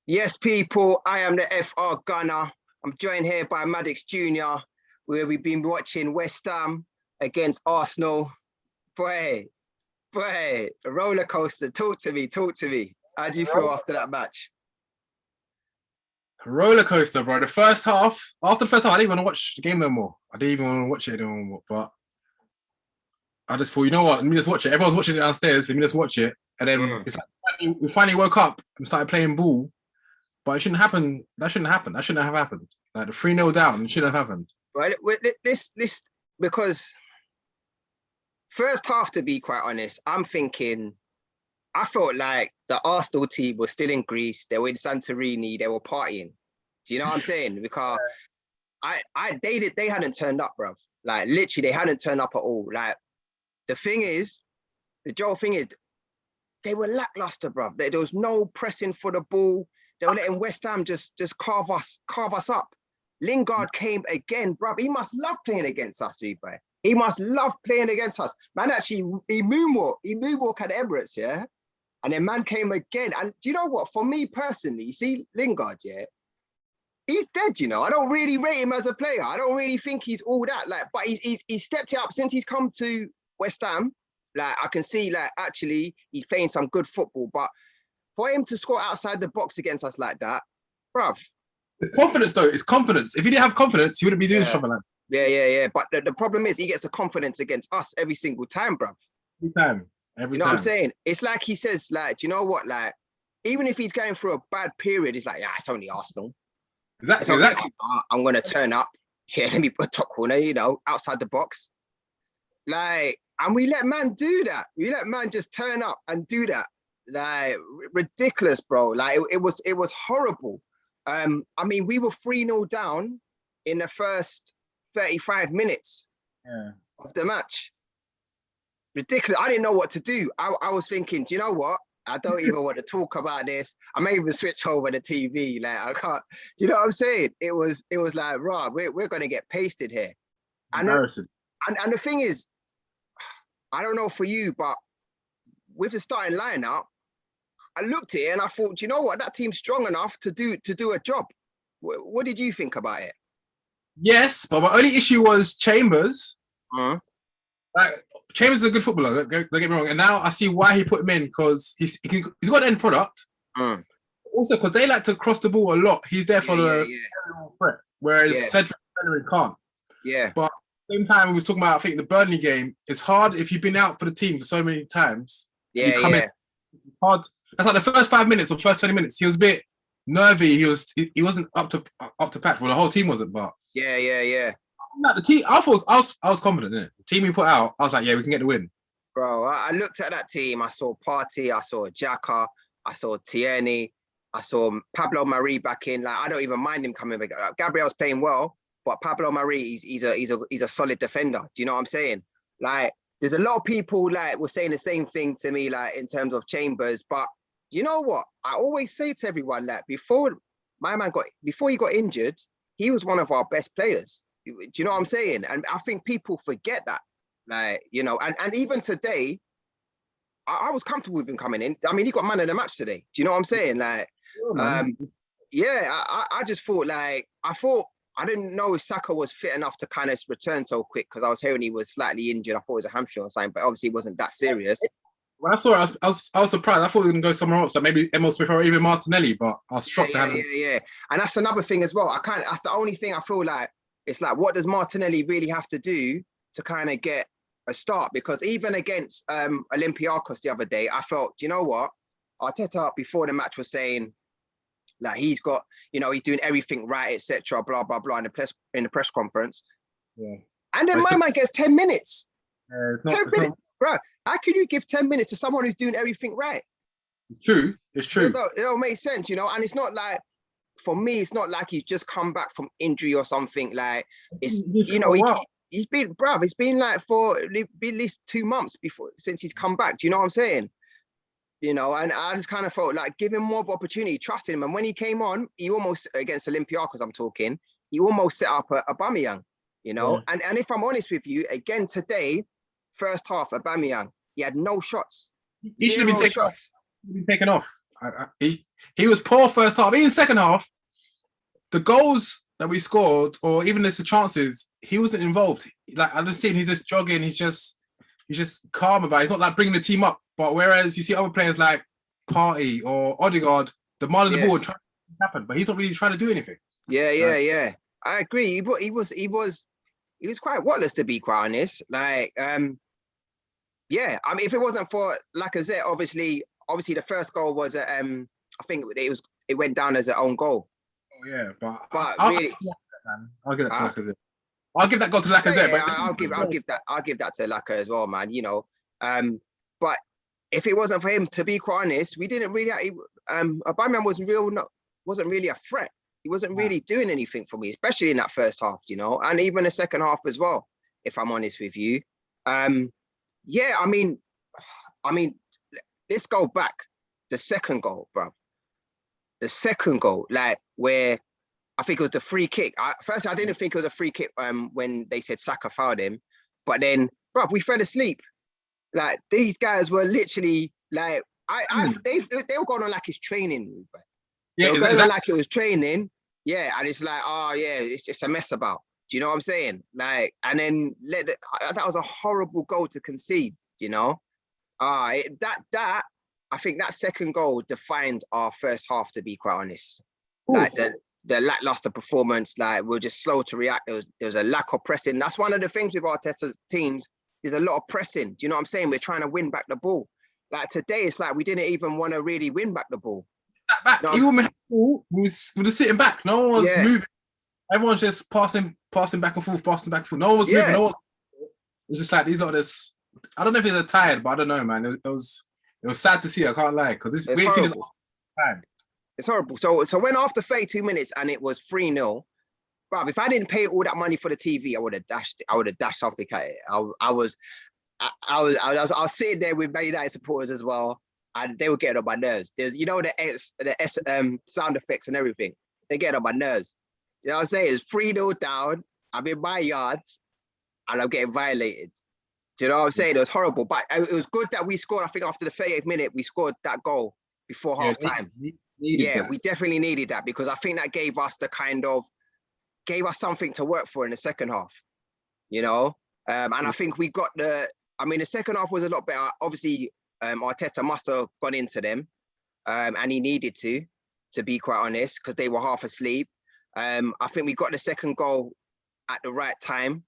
Yes, people, I am the FR Gunner. I'm joined here by Maddox Jr., where we've been watching West Ham against Arsenal. Boy, a roller coaster. Talk to me. How do you feel after that match? Roller coaster, bro. After the first half, I didn't even want to watch the game no more. I didn't even want to watch it anymore. But I just thought, you know what? Let me just watch it. Everyone's watching it downstairs. Let me just watch it. And then it's like we finally woke up and started playing ball. But it shouldn't happen. That shouldn't happen. That shouldn't have happened. Like the 3-0 down, it shouldn't have happened. Right. This because first half, to be quite honest, I felt like the Arsenal team was still in Greece. They were in Santorini. They were partying. Do you know what I'm saying? Because they hadn't turned up, bruv. Like literally, they hadn't turned up at all. Like the thing is, they were lackluster, bruv. There was no pressing for the ball. They were letting West Ham just carve us up. Lingard came again, bruv. He must love playing against us, Reaper. He must love playing against us. Man, actually, he moonwalk at Emirates, yeah? And then man came again. And do you know what? For me personally, you see Lingard, yeah? He's dead, you know. I don't really rate him as a player. I don't really think he's all that. Like, but he's stepped it up since he's come to West Ham. Like, I can see, like, actually, he's playing some good football. But for him to score outside the box against us like that, bruv. It's confidence, though. It's confidence. If he didn't have confidence, he wouldn't be doing something like that. Yeah. But the problem is he gets the confidence against us every single time, bruv. Every time. You know what I'm saying? It's like he says, like, do you know what? Like, even if he's going through a bad period, he's like, yeah, it's only Arsenal. Exactly. I'm going to turn up. Yeah, let me put a top corner, you know, outside the box. Like, and we let man do that. We let man just turn up and do that. Like, ridiculous, bro. Like, it was horrible. I mean, we were 3-0 down in the first 35 minutes of the match. Ridiculous. I didn't know what to do. I was thinking, do you know what? I don't even want to talk about this. I may even switch over the TV. Like, I can't. Do you know what I'm saying? It was like, Rob, we're going to get pasted here. Embarrassing. And the thing is, I don't know for you, but with the starting lineup, I looked at it and I thought, do you know what? That team's strong enough to do a job. What did you think about it? Yes, but my only issue was Chambers. Like, Chambers is a good footballer, don't get me wrong. And now I see why he put him in, because he's got an end product. Also, because they like to cross the ball a lot. He's there for the threat, whereas Cedric can't. Yeah. But at the same time, we was talking about, I think, the Burnley game. It's hard if you've been out for the team for so many times. In. It's hard. That's like the first 5 minutes or first 20 minutes. He was a bit nervy. He wasn't up to patch. Well, the whole team wasn't, but yeah. No, the team. I was confident in it. The team we put out, I was like, yeah, we can get the win. Bro, I looked at that team. I saw Partey. I saw Xhaka. I saw Tierney. I saw Pablo Mari back in. Like, I don't even mind him coming back. Gabriel's playing well, but Pablo Mari, he's a solid defender. Do you know what I'm saying? Like, there's a lot of people like were saying the same thing to me, like in terms of Chambers. But you know what? I always say to everyone that before he got injured, he was one of our best players. Do you know what I'm saying? And I think people forget that. Like, you know, and even today, I was comfortable with him coming in. I mean, he got man of the match today. Do you know what I'm saying? Like, I just thought, like, I didn't know if Saka was fit enough to kind of return so quick, because I was hearing he was slightly injured. I thought it was a hamstring or something, but obviously it wasn't that serious. When I saw it, I was surprised. I thought we were going to go somewhere else, like maybe Emil Smith or even Martinelli, but I was shocked to have him. Yeah. And that's another thing as well. That's the only thing I feel like, it's like, what does Martinelli really have to do to kind of get a start? Because even against Olympiacos the other day, I felt, you know what? Arteta before the match was saying, like, he's got, you know, he's doing everything right, etc. Blah blah blah in the press conference. Yeah. And then my man gets 10 minutes. 10 minutes, bro. How can you give 10 minutes to someone who's doing everything right? True, it's true. It don't make sense, you know. And it's not like, for me, it's not like he's just come back from injury or something. Like, it's, you know, he's been, bruv, it's been like for at least 2 months since he's come back. Do you know what I'm saying? You know, and I just kind of felt like, give him more of opportunity, trust him. And when he came on, he almost, against Olympiacos, I'm talking, he almost set up a Aubameyang, you know. And if I'm honest with you, again today, first half, Aubameyang, he had no shots. He should have been taken off. He he was poor first half. Even second half, the goals that we scored, or even the chances, he wasn't involved. Like I just see him, he's just jogging. He's just calm about it. He's not like bringing the team up. But whereas you see other players like Partey or Ødegaard demanding the ball and trying to happen, but he's not really trying to do anything. Yeah. I agree. He was quite worthless, to be quite honest. Like, yeah. I mean, if it wasn't for Lacazette, obviously the first goal was I think it went down as an own goal. Oh yeah, but really, I'll give that to Lacazette. I'll give that goal to Lacazette. Yeah, but I'll give that to Lacazette as well, man. You know, but if it wasn't for him, to be quite honest, we didn't really. Aubameyang wasn't really a threat. He wasn't really doing anything for me, especially in that first half, you know, and even the second half as well. If I'm honest with you, yeah. I mean, let's go back. The second goal, bro. The second goal, like where I think it was the free kick. First, I didn't think it was a free kick when they said Saka fouled him, but then, bro, we fell asleep. Like these guys were literally like, they were going on like it's training. Bro. Yeah, they were going on like it was training. Yeah, and it's like, oh yeah, it's just a mess about. Do you know what I'm saying? Like, and then that was a horrible goal to concede. You know, that. I think that second goal defined our first half, to be quite honest. Oof. Like the lackluster performance, like we're just slow to react. There was a lack of pressing. That's one of the things with Arteta's teams. There's a lot of pressing. Do you know what I'm saying? We're trying to win back the ball. Like today, it's like we didn't even want to really win back the ball. Back. You know we were just sitting back. No one was moving. Everyone's just passing back and forth, No one was moving. It was just like these are this. I don't know if they're tired, but I don't know, man. It was sad to see. I can't lie, because it's horrible. It's horrible. So when after 32 minutes and it was 3-0, bruv, if I didn't pay all that money for the TV, I would have dashed something at it. I was sitting there with Man United supporters as well, and they were getting on my nerves. There's, you know, the sound effects and everything. They get on my nerves. You know what I'm saying? It's 3-0 down. I'm in my yards, and I'm getting violated. Do you know what I'm saying? It was horrible, but it was good that we scored. I think after the 30th minute, we scored that goal before half time. We definitely needed that, because I think that gave us something to work for in the second half, you know? And I think we got the second half was a lot better. Obviously, Arteta must have gone into them, and he needed to be quite honest, because they were half asleep. I think we got the second goal at the right time.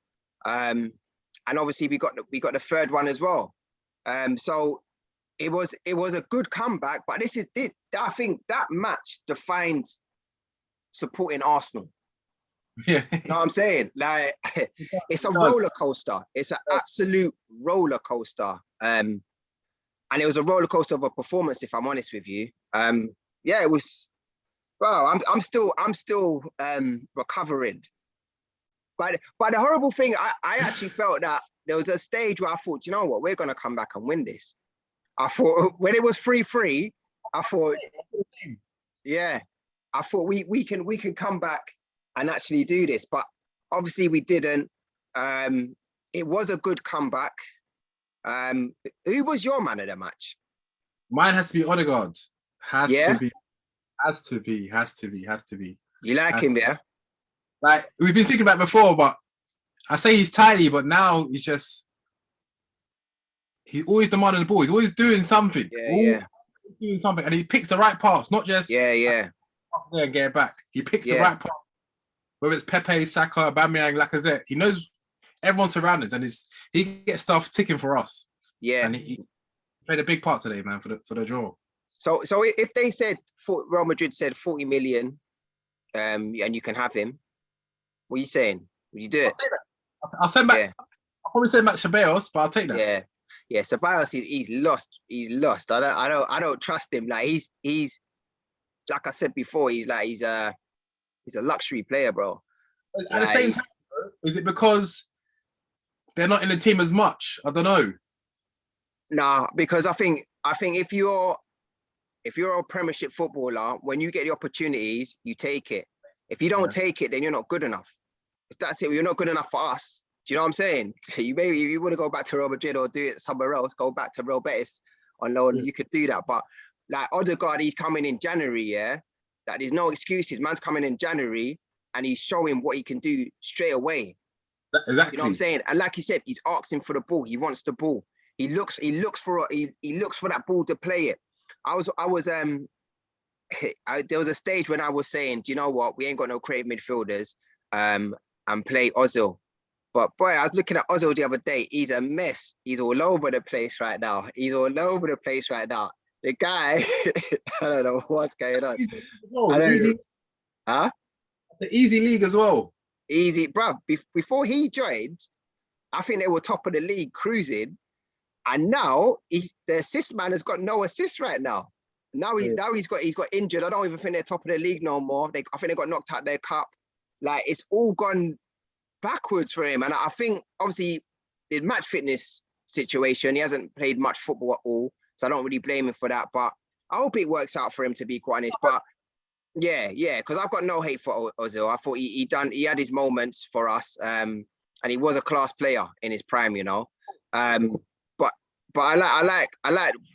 And obviously we got the third one as well. So it was a good comeback, but I think that match defined supporting Arsenal. Yeah. You know what I'm saying? Like, it's a roller coaster. It's an absolute roller coaster. And it was a roller coaster of a performance, if I'm honest with you. Yeah, it was. Well, I'm still recovering. But the horrible thing, I actually felt that there was a stage where I thought, you know what, we're going to come back and win this. I thought when it was 3-3, I thought, yeah, I thought we can come back and actually do this. But obviously we didn't. It was a good comeback. Who was your man of the match? Mine has to be Ødegaard. Has to be. You like him, yeah? Like we've been thinking about before, but I say he's tiny, but now he's always demanding the ball. He's always doing something. Doing something, and he picks the right pass, not just and get it back. He picks the right pass. Whether it's Pepe, Saka, Aubameyang, Lacazette, he knows everyone's surroundings, and he gets stuff ticking for us. Yeah, and he played a big part today, man, for the draw. So if they said Real Madrid said 40 million, and you can have him. What are you saying? Would you do it? I'll send back. Yeah. I'll probably send back Ceballos, but I'll take that. Yeah. Ceballos, he's lost. He's lost. I don't trust him. Like he's like I said before. He's a luxury player, bro. At the same time, is it because they're not in the team as much? I don't know. Nah, because I think if you're a Premiership footballer, when you get the opportunities, you take it. If you don't take it, then you're not good enough. If that's it, you're not good enough for us. Do you know what I'm saying? You want to go back to Real Madrid or do it somewhere else, go back to Real Betis on loan, you could do that. But like Ødegaard, he's coming in January, yeah? That there's no excuses. Man's coming in January and he's showing what he can do straight away. Exactly. You know what I'm saying? And like you said, he's asking for the ball. He wants the ball. He looks for that ball to play it. There was a stage when I was saying, do you know what? We ain't got no creative midfielders and play Ozil. But boy, I was looking at Ozil the other day. He's a mess. He's all over the place right now. The guy, I don't know what's going on. Easy. Huh? It's an easy league as well. Easy, bruv. Before he joined, I think they were top of the league cruising. And now the assist man has got no assists right now. Now he's got injured. I don't even think they're top of the league no more. I think they got knocked out their cup. Like, it's all gone backwards for him. And I think obviously the match fitness situation, he hasn't played much football at all. So I don't really blame him for that. But I hope it works out for him, to be quite honest. But yeah, because I've got no hate for Ozil. I thought he had his moments for us. And he was a class player in his prime, you know. But I like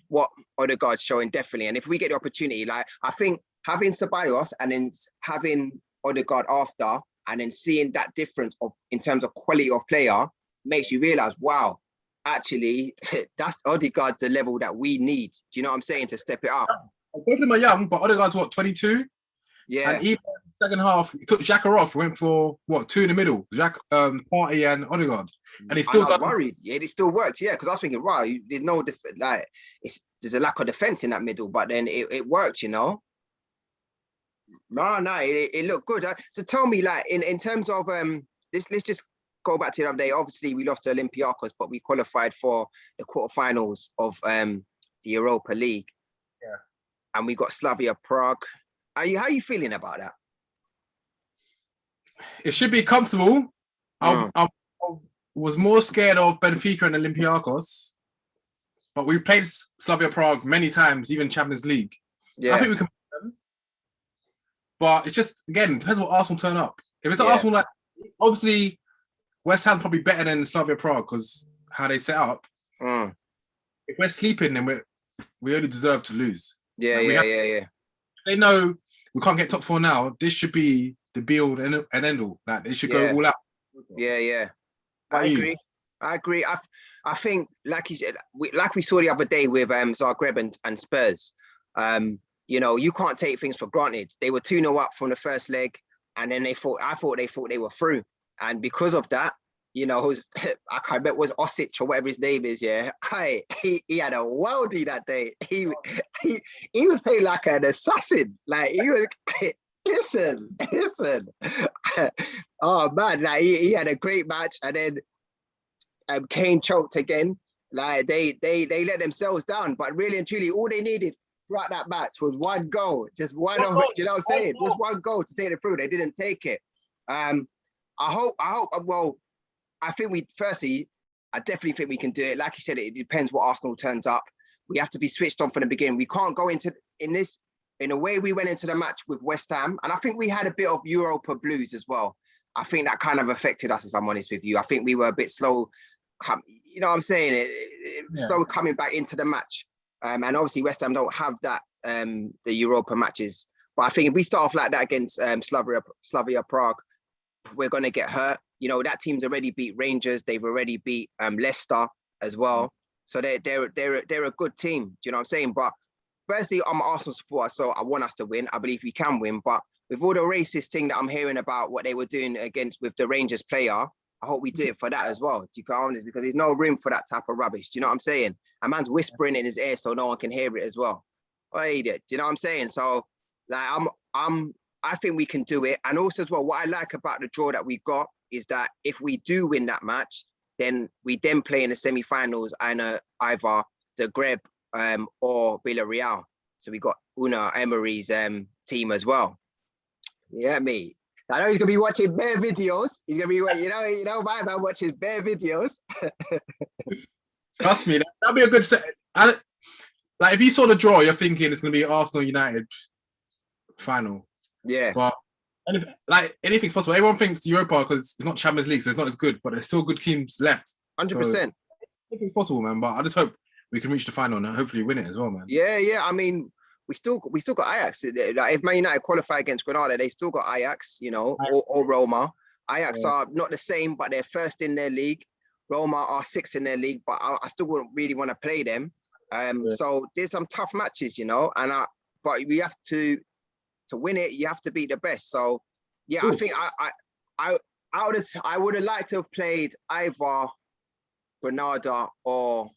what Ødegaard's showing, definitely. And if we get the opportunity, like, I think having Ceballos and then having Ødegaard after, and then seeing that difference in terms of quality of player makes you realize, wow, actually, that's Ødegaard's the level that we need. Do you know what I'm saying? To step it up. Both of them are young, but Ødegaard's what, 22? Yeah. And even in the second half, he took Xhaka off, went for what, 2 in the middle, Partey and Ødegaard. And he's still worried. Yeah, it still worked. Yeah, because I was thinking, wow, there's no there's a lack of defense in that middle, but then it worked, you know. No, it looked good. So tell me, like, in terms of let's just go back to the other day. Obviously, we lost to Olympiacos, but we qualified for the quarterfinals of the Europa League. Yeah, and we got Slavia Prague. How are you feeling about that? It should be comfortable. I was more scared of Benfica and Olympiacos, but we've played Slavia Prague many times, even Champions League. Yeah, I think we can beat them. But it's just, again, depends what Arsenal turn up. If it's Arsenal, like, obviously West Ham's probably better than Slavia Prague because how they set up. If we're sleeping, then we only deserve to lose. Yeah. They know we can't get top 4 now. This should be the be-all and end-all. Like, they should go all out. Yeah. I agree. I think, like you said, like we saw the other day with Zagreb and Spurs, you know, you can't take things for granted. They were 2-0 up from the first leg, and then I thought they were through. And because of that, you know, I can't remember, was Osic or whatever his name is, yeah. He had a worldie that day. He was playing like an assassin. Like, he was listen. Oh man, like he had a great match, and then Kane choked again. Like they let themselves down, but really and truly, all they needed throughout that match was one goal, just one of it. You know what I'm saying? Just one goal to take it through. They didn't take it. I hope. Well, I definitely think we can do it. Like you said, it depends what Arsenal turns up. We have to be switched on from the beginning. We can't go in a way we went into the match with West Ham, and I think we had a bit of Europa blues as well. I think that kind of affected us, if I'm honest with you. I think we were a bit slow, you know what I'm saying? Slow coming back into the match. And obviously West Ham don't have that, the Europa matches. But I think if we start off like that against Slavia Prague, we're going to get hurt. You know, that team's already beat Rangers. They've already beat Leicester as well. So they're a good team. Do you know what I'm saying? But firstly, I'm an Arsenal supporter, so I want us to win. I believe we can win. But with all the racist thing that I'm hearing about what they were doing with the Rangers player, I hope we do it for that as well. Do you get honest? Because there's no room for that type of rubbish. Do you know what I'm saying? A man's whispering in his ear so no one can hear it as well. Do you know what I'm saying? So, like, I think we can do it. And also as well, what I like about the draw that we got is that if we do win that match, then we play in the semi-finals and either Zagreb or Villarreal. So we got Una Emery's team as well. Yeah, me. I know he's gonna be watching bare videos. He's gonna be, you know, my man watches bare videos. Trust me, that'd be a good set. Like, if you saw the draw, you're thinking it's gonna be Arsenal United final. Yeah. But anything's possible. Everyone thinks Europa because it's not Champions League, so it's not as good. But there's still good teams left. 100%. Anything's possible, man. But I just hope we can reach the final and hopefully win it as well, man. Yeah. I mean, we still got Ajax. Like if Man United qualify against Granada, they still got Ajax, you know, or Roma. Ajax are not the same, but they're first in their league. Roma are sixth in their league, but I still wouldn't really want to play them. So there's some tough matches, you know, but we have to win it. You have to beat the best. So yeah, I think I would have liked to have played either Granada or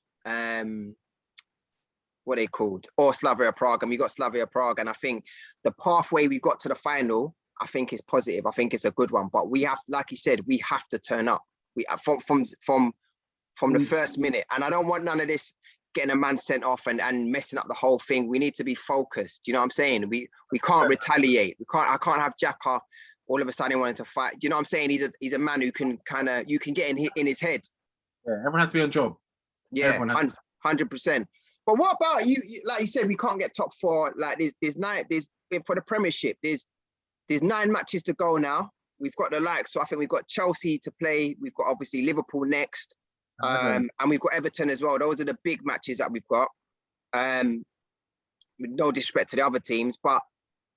what they called, or Slavia Prague, and we got Slavia Prague. And I think the pathway we got to the final, I think is positive. I think it's a good one. But we have, like you said, we have to turn up. We from the first minute. And I don't want none of this getting a man sent off and messing up the whole thing. We need to be focused. You know what I'm saying? We can't retaliate. I can't have Xhaka all of a sudden wanting to fight. You know what I'm saying? He's a man who can you can get in his head. Yeah, everyone has to be on job. Yeah, 100%. But what about you? Like you said, we can't get top four. Like there's for the Premiership. There's 9 matches to go now. We've got the likes. So I think we've got Chelsea to play. We've got obviously Liverpool next, and we've got Everton as well. Those are the big matches that we've got. With no disrespect to the other teams, but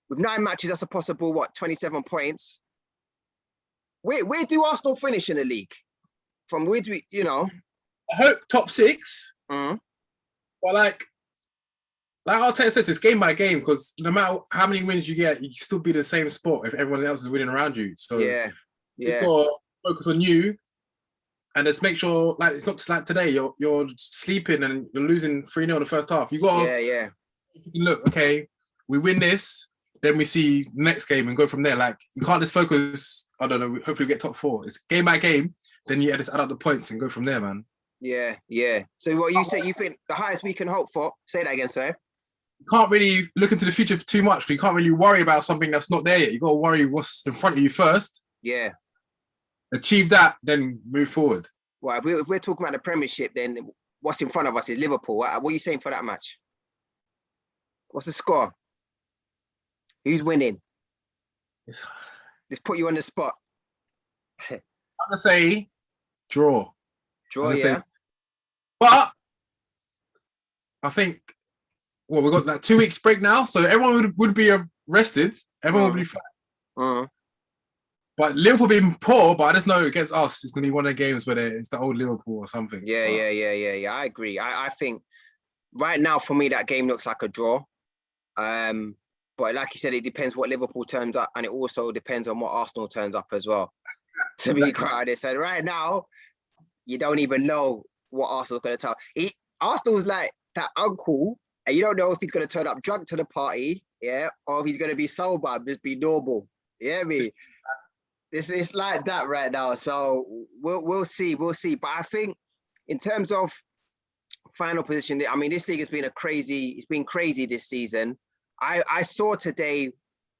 with 9 matches, that's a possible 27 points. Where do Arsenal finish in the league? From where do we, you know? I hope top 6. But like Arteta says, it's game by game, because no matter how many wins you get, you can still be the same spot if everyone else is winning around you. So you've got to focus on you, and just make sure, like, it's not just like today, you're sleeping and you're losing 3-0 in the first half. You got to look, okay, we win this, then we see next game and go from there. Like, you can't just focus, I don't know, hopefully we get top 4. It's game by game, then you just add up the points and go from there, man. Yeah. So what you say, you think the highest we can hope for? Say that again, sir. You can't really look into the future too much. You can't really worry about something that's not there yet. You got to worry what's in front of you first. Yeah. Achieve that, then move forward. Well, if we're talking about the Premiership, then what's in front of us is Liverpool. What are you saying for that match? What's the score? Who's winning? Let's put you on the spot. I'm going to say draw. Yeah. But I think, we've got that 2 weeks break now, so everyone would be rested. Everyone would be fine. But Liverpool being poor, but I just know against us, it's going to be one of the games where it's the old Liverpool or something. Yeah. I agree. I think right now, for me, that game looks like a draw. But like you said, it depends what Liverpool turns up, and it also depends on what Arsenal turns up as well. To be quite honest, and right now, you don't even know what Arsenal's going to tell. Arsenal's like that uncle, and you don't know if he's going to turn up drunk to the party, or if he's going to be sober and just be normal. Yeah, me. It's like that right now. So we'll see. But I think in terms of final position, I mean, this league has been it's been crazy this season. I saw today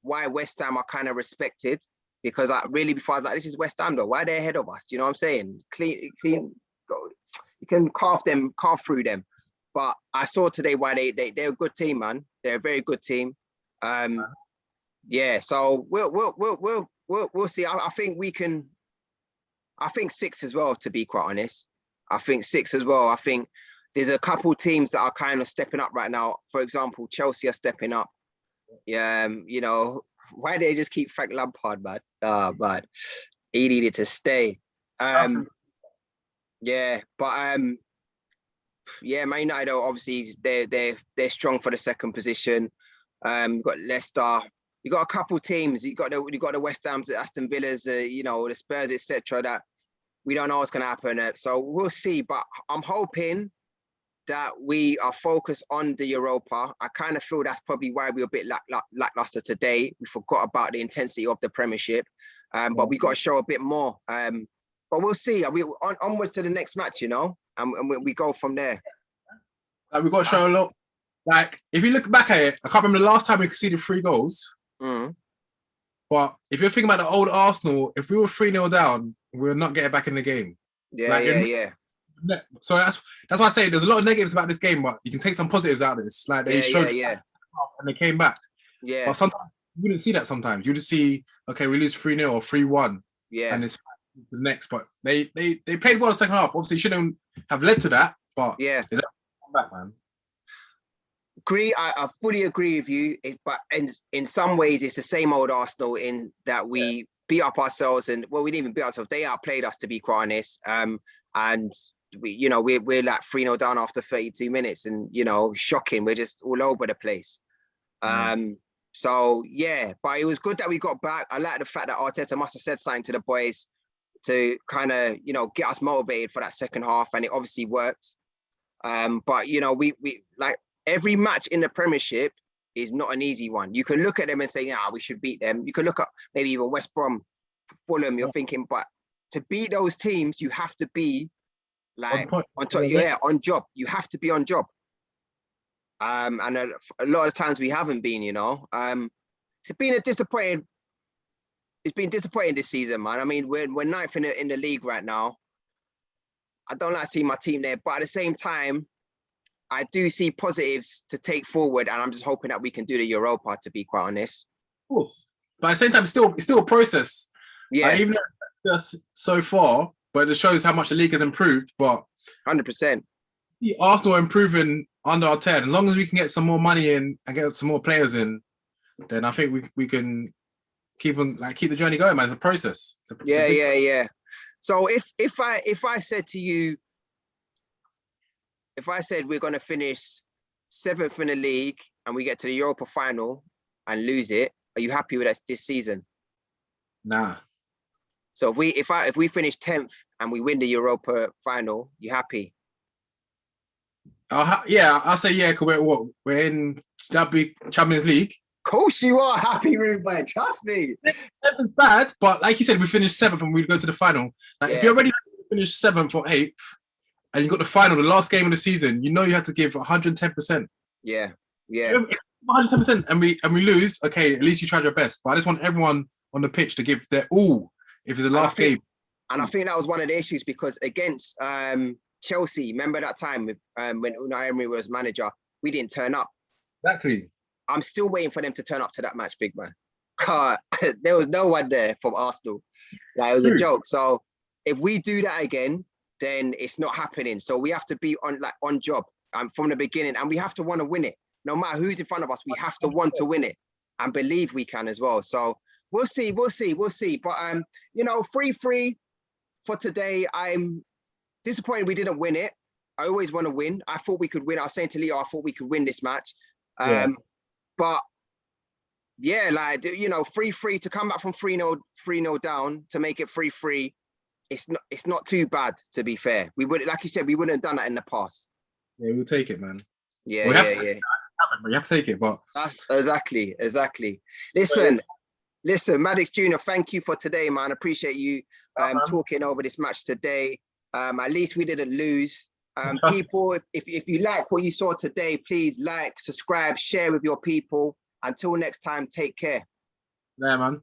why West Ham are kind of respected, because before I was like, this is West Ham though. Why are they ahead of us? Do you know what I'm saying? Clean. You can carve through them. But I saw today why they're a good team, man. They're a very good team. So we'll see. I think we can. I think 6 as well, to be quite honest. I think 6 as well. I think there's a couple teams that are kind of stepping up right now. For example, Chelsea are stepping up. You know, why do they just keep Frank Lampard, man? Man, he needed to stay. Man United, obviously they're strong for the second position. You've got Leicester. You got a couple teams. You got the West Ham, the Aston Villas, the Spurs, etc. That we don't know what's going to happen. So we'll see. But I'm hoping that we are focused on the Europa. I kind of feel that's probably why we're a bit lackluster today. We forgot about the intensity of the Premiership, but we got to show a bit more. But we'll see. We onwards to the next match, and we go from there. Like, we've got to show a lot. Like, if you look back at it, I can't remember the last time we conceded 3 goals. But if you're thinking about the old Arsenal, if we were 3-0 down, we're not getting back in the game. Yeah. So that's why I say there's a lot of negatives about this game, but you can take some positives out of this. Like, they showed and they came back. Yeah. But sometimes you wouldn't see that sometimes. You just see, okay, we lose 3-0 or 3-1. Yeah. And it's the next. But they played well in the second half. Obviously, shouldn't have led to that, but yeah. Come back, man. I fully agree with you. But in some ways, it's the same old Arsenal in that we beat up ourselves, and well, we didn't even beat ourselves. They outplayed us, to be quite honest. And we're like 3-0 down after 32 minutes, and shocking. We're just all over the place. So yeah, but it was good that we got back. I like the fact that Arteta must have said something to the boys to kind of get us motivated for that second half, and it obviously worked. But we like every match in the Premiership is not an easy one. You can look at them and say, we should beat them. You can look at maybe even West Brom, Fulham. You're thinking, but to beat those teams, you have to be like on top. Yeah, on job. You have to be on job. And a lot of times we haven't been. It's been disappointing. It's been disappointing this season, man. I mean, we're ninth in the league right now. I don't like seeing my team there, but at the same time, I do see positives to take forward, and I'm just hoping that we can do the Europa, to be quite honest. Of course. But at the same time, it's still a process. Yeah. Even though it's so far, but it shows how much the league has improved. But 100%. Arsenal are improving under Arteta. As long as we can get some more money in and get some more players in, then I think we can keep the journey going, man. It's a process. Yeah. So if I said to you, if I said we're going to finish 7th in the league and we get to the Europa final and lose it, are you happy with us this season? Nah. So if we finish 10th and we win the Europa final, you happy? I'll say yeah, because we're in that big Champions League. Of course you are happy, Ruben. Trust me. 7th's bad, but like you said, we finished 7th and we go to the final. If you're already finished 7th or 8th, and you got the final, the last game of the season, you have to give 110%. Yeah. 110%, and we lose. Okay, at least you tried your best. But I just want everyone on the pitch to give their all if it's the last game. And I think that was one of the issues, because against Chelsea, remember that time when Unai Emery was manager, we didn't turn up. Exactly. I'm still waiting for them to turn up to that match, big man. There was no one there from Arsenal. It was a joke. So if we do that again, then it's not happening. So we have to be on job from the beginning, and we have to want to win it. No matter who's in front of us, we have to want to win it and believe we can as well. So we'll see. But 3-3 for today. I'm disappointed we didn't win it. I always want to win. I thought we could win. I was saying to Leo, I thought we could win this match. But yeah, 3-3 to come back from 3-0 down to make it 3-3. It's not too bad, to be fair. We would, like you said, we wouldn't have done that in the past. Yeah, we'll take it, man. Yeah. You have to take it, but exactly. Listen, Maddox Jr., thank you for today, man. Appreciate you talking over this match today. At least we didn't lose. People, if you like what you saw today, please like, subscribe, share with your people. Until next time, take care. Yeah, man.